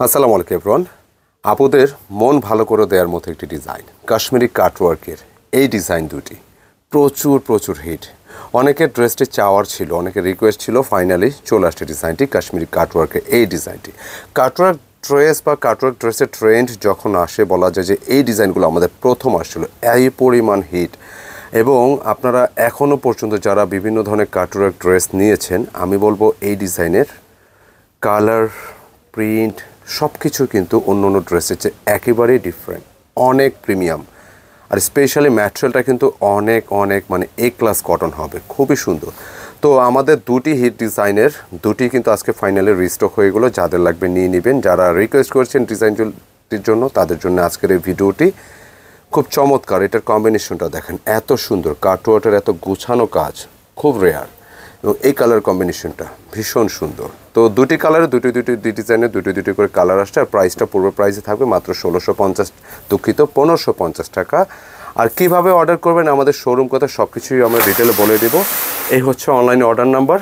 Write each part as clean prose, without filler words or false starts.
আসসালামু আলাইকুম এভরিওয়ান। আপুদের মন ভালো করে দেওয়ার মতো একটি ডিজাইন কাশ্মীরি কাটওয়ার্কের এই ডিজাইন দুটি প্রচুর হিট। অনেকের ড্রেসটি চাওয়ার ছিল, অনেকের রিকোয়েস্ট ছিল, ফাইনালি চলে আসছে ডিজাইনটি কাশ্মীরি কাটওয়ার্কের এই ডিজাইনটি। কাটওয়ার্ক ড্রেস বা কাটওয়ার্ক ড্রেসের ট্রেন্ড যখন আসে বলা যায় যে এই ডিজাইনগুলো আমাদের প্রথম আসছিল, এই পরিমাণ হিট। এবং আপনারা এখনও পর্যন্ত যারা বিভিন্ন ধরনের কাটওয়ার্ক ড্রেস নিয়েছেন, আমি বলবো এই ডিজাইনের কালার, প্রিন্ট সব কিছু কিন্তু অন্য অন্য ড্রেসের চেয়ে একেবারেই ডিফারেন্ট, অনেক প্রিমিয়াম। আর স্পেশালি ম্যাটেরিয়ালটা কিন্তু অনেক মানে এ ক্লাস কটন হবে, খুবই সুন্দর। তো আমাদের দুটি হিট ডিজাইনের দুটি কিন্তু আজকে ফাইনালি রিস্টক হয়ে গেলো। যাদের লাগবে নিয়ে নেবেন। যারা রিকোয়েস্ট করছেন ডিজাইনটির জন্য তাদের জন্য আজকের এই ভিডিওটি খুব চমৎকার। এটার কম্বিনেশনটা দেখেন, এত সুন্দর কাটওয়ার্কের এত গুছানো কাজ, খুব রেয়ার। এবং এই কালার কম্বিনেশনটা ভীষণ সুন্দর। তো দুটি কালারে দুটি ডিজাইনের দুটি করে কালার আসছে। আর প্রাইসটা পূর্ব প্রাইসে থাকবে মাত্র 1550 টাকা। আর কিভাবে অর্ডার করবেন, আমাদের শোরুম কথা সব কিছুই আমরা ডিটেলে বলে দেবো। এই হচ্ছে অনলাইনে অর্ডার নাম্বার।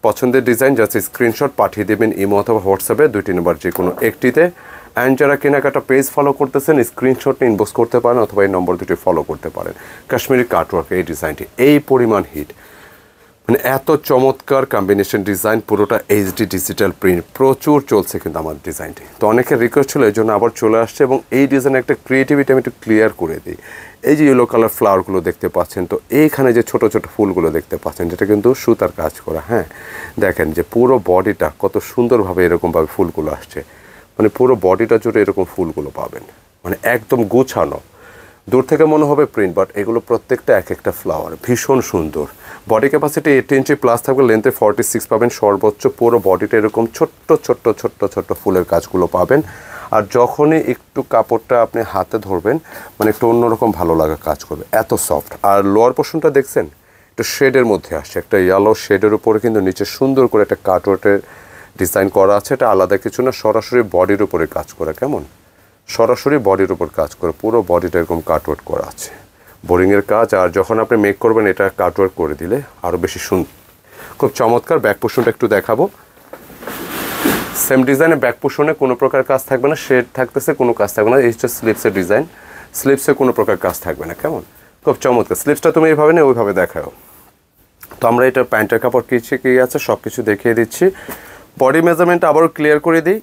পছন্দের ডিজাইন জাস্ট স্ক্রিনশট পাঠিয়ে দেবেন ইমো অথবা হোয়াটসঅ্যাপে, দুইটি নাম্বার যে কোনো একটিতে। অ্যান্ড যারা কেনাকাটা পেজ ফলো করতেছেন স্ক্রিনশট ইনবক্স করতে পারেন অথবা এই নম্বর দুটি ফলো করতে পারেন। কাশ্মীরি কাটওয়ার্ক এই ডিজাইনটি এই পরিমাণ হিট, মানে এত চমৎকার কম্বিনেশন ডিজাইন, পুরোটা এইচডি ডিজিটাল প্রিন্ট, প্রচুর চলছে কিন্তু আমার ডিজাইনটি। তো অনেকের রিকোয়েস্ট ছিল, এই জন্য আবার চলে আসছে। এবং এই ডিজাইনের একটা ক্রিয়েটিভিটি আমি একটু ক্লিয়ার করে দিই। এই যে ইয়েলো কালার ফ্লাওয়ারগুলো দেখতে পাচ্ছেন, তো এইখানে যে ছোট ফুলগুলো দেখতে পাচ্ছেন, যেটা কিন্তু সুতার কাজ করা। হ্যাঁ, দেখেন যে পুরো বডিটা কত সুন্দরভাবে এরকমভাবে ফুলগুলো আসছে, মানে পুরো বডিটা জুড়ে এরকম ফুলগুলো পাবেন, মানে একদম গুছানো। দূর থেকে মনে হবে প্রিন্ট, বাট এগুলো প্রত্যেকটা এক একটা ফ্লাওয়ার, ভীষণ সুন্দর। বডি ক্যাপাসিটি 80 ইঞ্চি প্লাস থাকবে, লেন্থে 46 পাবেন সর্বোচ্চ। পুরো বডিটা এরকম ছোট্ট ফুলের কাজগুলো পাবেন। আর যখনই একটু কাপড়টা আপনি হাতে ধরবেন, মানে একটু অন্যরকম ভালো লাগা কাজ করবে, এত সফট। আর লোয়ার পোর্শনটা দেখছেন, একটু শেডের মধ্যে আসছে, একটা ইয়েলো শেডের উপরে কিন্তু নিচে সুন্দর করে একটা কাটওয়ার্কের ডিজাইন করা আছে। এটা আলাদা কিছু না, সরাসরি বডির উপরে কাজ করা। কেমন সরাসরি বডির উপর কাজ করে, পুরো বডিটা এরকম কাটওয়ার্ক করা আছে, বোরিংয়ের কাজ। আর যখন আপনি মেক করবেন এটা কাটওয়ার্ক করে দিলে আরও বেশি সুন্দর, খুব চমৎকার। ব্যাক পোর্শনটা একটু দেখাবো। সেম ডিজাইনে ব্যাক পোর্শনে কোনো প্রকার কাজ থাকবে না, শেড থাকতেছে, কোনো কাজ থাকবে না। এই হচ্ছে স্লিপসের ডিজাইন, স্লিপসে কোনো প্রকার কাজ থাকবে না। কেমন খুব চমৎকার। স্লিপসটা তুমি এইভাবে না ওইভাবে দেখাও। তো আমরা এটা প্যান্টের কাপড় কী আছে সব কিছু দেখিয়ে দিচ্ছি। বডি মেজারমেন্ট আবারও ক্লিয়ার করে দিই।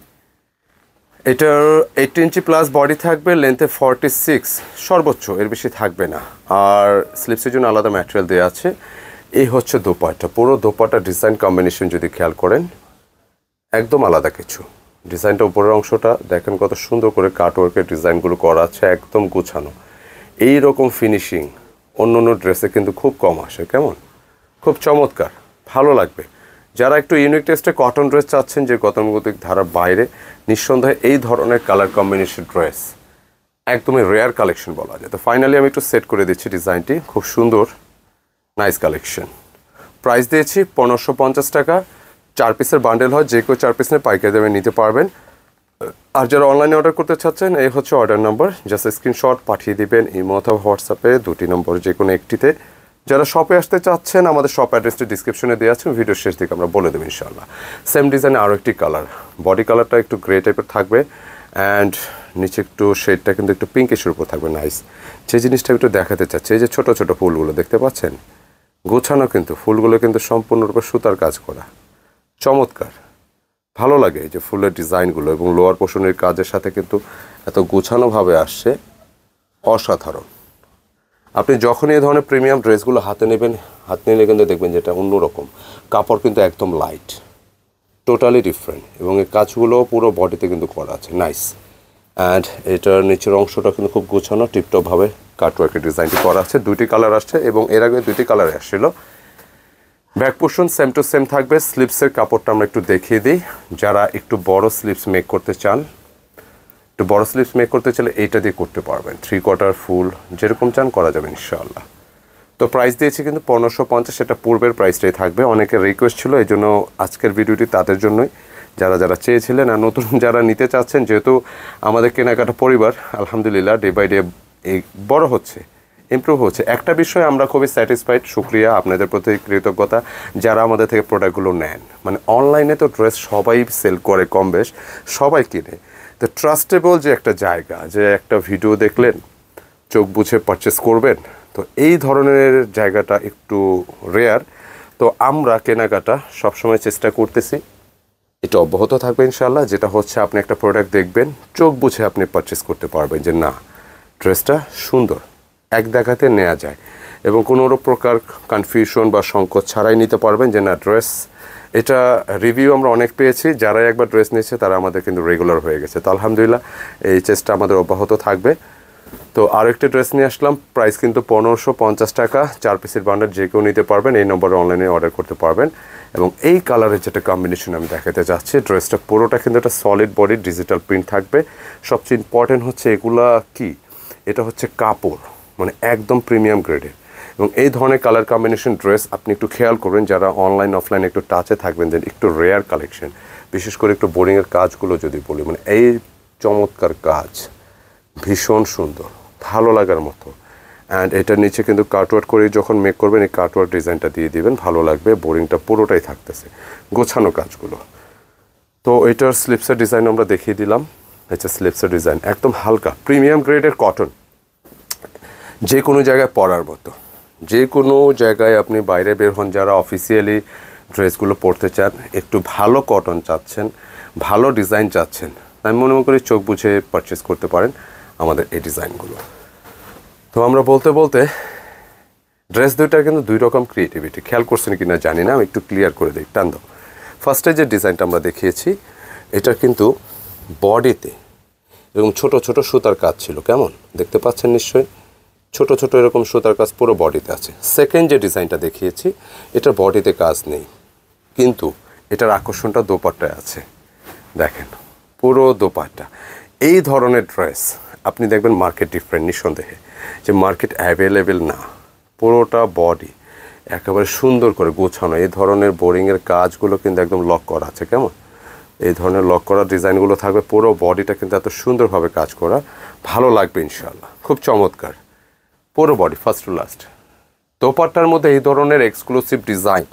এটার 80 ইঞ্চি প্লাস বডি থাকবে, লেন্থে 46 সর্বোচ্চ, এর বেশি থাকবে না। আর স্লিপসের জন্য আলাদা ম্যাটেরিয়াল দেওয়া আছে। এই হচ্ছে দোপাট্টা, পুরো দোপাট্টা ডিজাইন কম্বিনেশন যদি খেয়াল করেন একদম আলাদা কিছু। ডিজাইনটা উপরের অংশটা দেখেন কত সুন্দর করে কাটওয়ার্কের ডিজাইনগুলো করা আছে, একদম গুছানো। এই রকম ফিনিশিং অন্য ড্রেসে কিন্তু খুব কম আসে। কেমন খুব চমৎকার, ভালো লাগবে। যারা একটু ইউনিক টেস্টে কটন ড্রেস চাচ্ছেন, যে গতানুগতিক ধারার বাইরে, নিঃসন্দেহে এই ধরনের কালার কম্বিনেশন ড্রেস একদমই রেয়ার কালেকশন বলা যায়। তো ফাইনালি আমি একটু সেট করে দিচ্ছি ডিজাইনটি, খুব সুন্দর নাইস কালেকশন। প্রাইস দিয়েছি 1550 টাকা। 4 পিসের বান্ডেল হয়, যে কেউ 4 পিস নিয়ে পাইকারি দামে নিতে পারবেন। আর যারা অনলাইনে অর্ডার করতে চাচ্ছেন, এই হচ্ছে অর্ডার নাম্বার, জাস্ট স্ক্রিনশট পাঠিয়ে দিবেন ইমো অথবা হোয়াটসঅ্যাপে, দুটি নম্বর যে কোনো একটিতে। যারা শপে আসতে চাচ্ছেন, আমাদের শপ অ্যাড্রেসটি ডিসক্রিপশনে দেওয়া আছে, ভিডিওর শেষ দিকে আমরা বলে দেবো ইনশাআল্লাহ। সেম ডিজাইনে আরও একটি কালার, বডি কালারটা একটু গ্রে টাইপের থাকবে, অ্যান্ড নিচে একটু শেডটা কিন্তু একটু পিঙ্কিশের উপর থাকবে। নাইস। যে জিনিসটা একটু দেখাতে চাচ্ছি, এই যে ছোটো ফুলগুলো দেখতে পাচ্ছেন, গোছানো কিন্তু ফুলগুলো কিন্তু সম্পূর্ণরূপে সুতার কাজ করা, চমৎকার, ভালো লাগে এই যে ফুলের ডিজাইনগুলো। এবং লোয়ার পোর্শনের কাজের সাথে কিন্তু এত গোছানোভাবে আসছে, অসাধারণ। আপনি যখনই এই ধরনের প্রিমিয়াম ড্রেসগুলো হাতে নেবেন, হাতে নিলে কিন্তু দেখবেন যেটা অন্যরকম। কাপড় কিন্তু একদম লাইট, টোটালি ডিফারেন্ট। এবং এই কাজগুলো পুরো বডিতে কিন্তু করা আছে, নাইস। অ্যান্ড এটার নিচের অংশটা কিন্তু খুব গোছানো, টিপটপভাবে কাটওয়ার্কের ডিজাইনটি করা আছে। দুটি কালার আসছে, এবং এর আগে দুটি কালার আসছিল। Back portion same to same থাকবে। স্লিপসের কাপড়টা আমরা একটু দেখিয়ে দিই। যারা একটু বড় স্লিপস মেক করতে চান, একটু বড় স্লিপস মেক করতে চাইলে এইটা দিয়ে করতে পারবেন। 3/4 ফুল যেরকম চান করা যাবে ইনশাআল্লাহ। তো প্রাইস দিয়েছি কিন্তু 1550, সেটা পূর্বের প্রাইসটাই থাকবে। অনেকের রিকোয়েস্ট ছিল, এই জন্য আজকের ভিডিওটি তাদের জন্যই, যারা চেয়েছিলেন। আর নতুন যারা নিতে চাচ্ছেন, যেহেতু আমাদের কেনাকাটা পরিবার আলহামদুলিল্লাহ ডে বাই ডে এই বড় হচ্ছে, ইমপ্রুভ হচ্ছে। একটা বিষয় আমরা খুবই স্যাটিসফাইড, শুক্রিয়া আপনাদের প্রতি কৃতজ্ঞতা যারা আমাদের থেকে প্রোডাক্টগুলো নেন। মানে অনলাইনে তো ড্রেস সবাই সেল করে, কম বেশ সবাই কিনে, তো ট্রাস্টেবল যে একটা জায়গা, যে একটা ভিডিও দেখলেন চোখ বুঝে পারচেস করবেন, তো এই ধরনের জায়গাটা একটু রেয়ার। তো আমরা কেনাকাটা সবসময় চেষ্টা করতেছি, এটা অব্যাহত থাকবে ইনশাআল্লাহ। যেটা হচ্ছে আপনি একটা প্রোডাক্ট দেখবেন, চোখ বুঝে আপনি পারচেস করতে পারবেন যে না ড্রেসটা সুন্দর, এক দেখাতে নেওয়া যায় এবং কোনো প্রকার কনফিউশন বা সংকোচ ছাড়াই নিতে পারবেন যে না ড্রেস। এটা রিভিউ আমরা অনেক পেয়েছি, যারাই একবার ড্রেস নিয়েছে তারা আমাদের কিন্তু রেগুলার হয়ে গেছে। তো আলহামদুলিল্লাহ এই চেষ্টা আমাদের অব্যাহত থাকবে। তো আরও একটা ড্রেস নিয়ে আসলাম, প্রাইস কিন্তু 1550 টাকা, 4 পিসের বান্ডেল, যে কেউ নিতে পারবেন, এই নম্বরে অনলাইনে অর্ডার করতে পারবেন। এবং এই কালারের যেটা কম্বিনেশন আমি দেখাতে চাচ্ছি, ড্রেসটা পুরোটা কিন্তু একটা সলিড বডি ডিজিটাল প্রিন্ট থাকবে। সবচেয়ে ইম্পর্টেন্ট হচ্ছে এগুলা কি, এটা হচ্ছে কাপড় মানে একদম প্রিমিয়াম গ্রেডের। এবং এই ধরনের কালার কম্বিনেশন ড্রেস আপনি একটু খেয়াল করবেন, যারা অনলাইন অফলাইন একটু টাচে থাকবেন, যে একটু রেয়ার কালেকশন, বিশেষ করে একটু বোরিংয়ের কাজগুলো যদি বলি, মানে এই চমৎকার কাজ, ভীষণ সুন্দর, ভালো লাগার মতো। অ্যান্ড এটার নিচে কিন্তু কাটওয়ার্ক করে যখন মেক করবেন, এই কাটওয়ার্ক ডিজাইনটা দিয়ে দিবেন, ভালো লাগবে। বোরিংটা পুরোটাই থাকতেছে, গোছানো কাজগুলো। তো এটার স্লিপসের ডিজাইন আমরা দেখিয়ে দিলাম। এটা স্লিপসের ডিজাইন একদম হালকা প্রিমিয়াম গ্রেডের কটন, যে কোনো জায়গায় পরার মতো, যে কোনো জায়গায় আপনি বাইরে বের হন, যারা অফিসিয়ালি ড্রেসগুলো পরতে চান, একটু ভালো কটন চাচ্ছেন, ভালো ডিজাইন চাচ্ছেন, আমি মনে করি চোখ বুঝে পারচেস করতে পারেন আমাদের এই ডিজাইনগুলো। তো আমরা বলতে বলতে ড্রেস দুইটার কিন্তু দুই রকম ক্রিয়েটিভিটি, খেয়াল করছেন কি না জানি না, আমি একটু ক্লিয়ার করে দিই। টান দাও। ফার্স্টে যে ডিজাইনটা আমরা দেখিয়েছি, এটা কিন্তু বডিতে এরকম ছোট ছোট সুতার কাজ ছিল, কেমন দেখতে পাচ্ছেন নিশ্চয়ই, ছোট ছোট এরকম সুতার কাজ পুরো বডিতে আছে। সেকেন্ড যে ডিজাইনটা দেখিয়েছি, এটার বডিতে কাজ নেই, কিন্তু এটার আকর্ষণটা দোপাট্টায় আছে। দেখেন পুরো দোপাট্টা। এই ধরনের ড্রেস আপনি দেখবেন মার্কেট ডিফারেন্ট, নিঃসন্দেহে যে মার্কেট অ্যাভেলেবেল না। পুরোটা বডি একেবারে সুন্দর করে গোছানো, এই ধরনের বোরিংয়ের কাজগুলো কিন্তু একদম লক করা আছে, কেমন এই ধরনের লক করা ডিজাইনগুলো থাকবে। পুরো বডিটা কিন্তু এত সুন্দরভাবে কাজ করা, ভালো লাগবে ইনশাআল্লাহ, খুব চমৎকার পুরো বডি ফার্স্ট টু লাস্ট। দোপাট্টার মধ্যে এই ধরনের এক্সক্লুসিভ ডিজাইন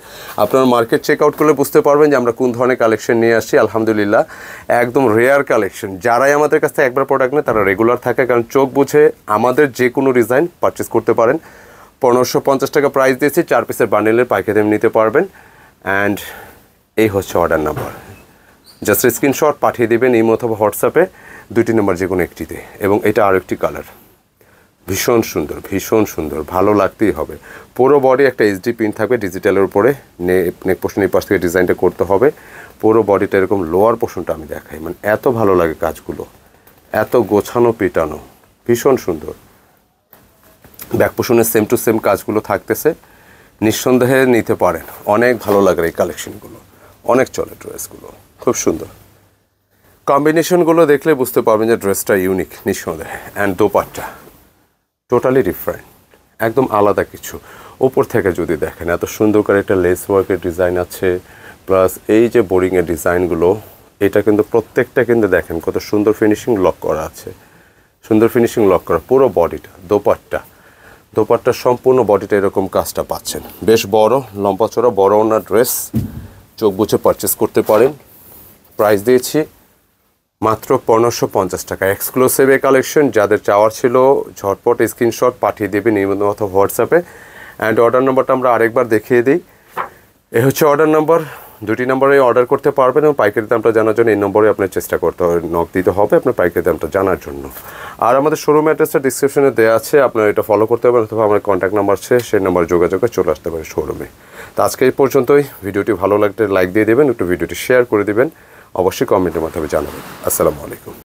আপনারা মার্কেট চেক আউট করলে বুঝতে পারবেন যে আমরা কোন ধরনের কালেকশন নিয়ে আসছি। আলহামদুলিল্লাহ একদম রেয়ার কালেকশন, যারাই আমাদের কাছ থেকে একবার প্রোডাক্ট নেয় তারা রেগুলার থাকে, কারণ চোখ বুঝে আমাদের যে কোনো ডিজাইন পারচেস করতে পারেন। 1550 টাকা প্রাইস দিয়েছি, 4 পিসের বান্ডেলের পাইকারি দামে নিতে পারবেন। অ্যান্ড এই হচ্ছে অর্ডার নাম্বার, জাস্ট স্ক্রিনশট পাঠিয়ে দেবেন ইমো অথবা হোয়াটসঅ্যাপে, 2টি নাম্বার যে কোনো একটিতে। এবং এটা আরও একটি কালার, ভীষণ সুন্দর, ভীষণ সুন্দর, ভালো লাগতেই হবে। পুরো বডি একটা এইচডি প্রিন্ট থাকবে ডিজিটালের উপরে, নেক পোর্শন এই পাশ থেকে ডিজাইনটা করতে হবে। পুরো বডিটা এরকম লোয়ার পোর্শনটা আমি দেখাই, মানে এত ভালো লাগে কাজগুলো, এত গোছানো পেটানো, ভীষণ সুন্দর। ব্যাক পোর্শনের সেম টু সেম কাজগুলো থাকতেছে, নিঃসন্দেহে নিতে পারেন, অনেক ভালো লাগে এই কালেকশনগুলো, অনেক চলে ড্রেসগুলো, খুব সুন্দর। কম্বিনেশনগুলো দেখলে বুঝতে পারবেন যে ড্রেসটা ইউনিক নিঃসন্দেহে। অ্যান্ড দোপাট্টা টোটালি ডিফারেন্ট, একদম আলাদা কিছু। উপর থেকে যদি দেখেন এত সুন্দর করে একটা লেস ওয়ার্কের ডিজাইন আছে, প্লাস এই যে বোরিংয়ের ডিজাইনগুলো, এটা কিন্তু প্রত্যেকটা কিন্তু দেখেন কত সুন্দর ফিনিশিং লক করা আছে, সুন্দর ফিনিশিং লক করা পুরো বডিটা। দোপাট্টার সম্পূর্ণ বডিটা এরকম কাজটা পাচ্ছেন, বেশ বড় লম্বা চড়া বড় ওনার ড্রেস, চোখ বুঝে পারচেস করতে পারেন। প্রাইস দিয়েছি মাত্র 1550 টাকা, এক্সক্লুসিভ এই কালেকশন। যাদের চাওয়ার ছিল ঝটপট স্ক্রিনশট পাঠিয়ে দেবেন ইমেল অথবা হোয়াটসঅ্যাপে। অ্যান্ড অর্ডার নাম্বারটা আমরা আরেকবার দেখিয়ে দিই, এ হচ্ছে অর্ডার নাম্বার। 2টি নাম্বারে অর্ডার করতে পারবেন এবং পাইকারি দামটা জানার জন্য এই নম্বরে আপনার চেষ্টা করতে হবে, নক দিতে হবে আপনার পাইকারি দামটা জানার জন্য। আর আমাদের শোরুম অ্যাড্রেসটা ডিসক্রিপশনে দেওয়া আছে, আপনারা এটা ফলো করতে পারেন, অথবা আমার কন্ট্যাক্ট নাম্বার আছে সেই নাম্বারে যোগাযোগে চলে আসতে পারে শোরুমে। তো আজকে এই পর্যন্তই, ভিডিওটি ভালো লাগলে লাইক দিয়ে দেবেন, একটু ভিডিওটি শেয়ার করে দেবেন, অবশ্যই কমেন্টের মাধ্যমে জানাবেন। আসসালামু আলাইকুম।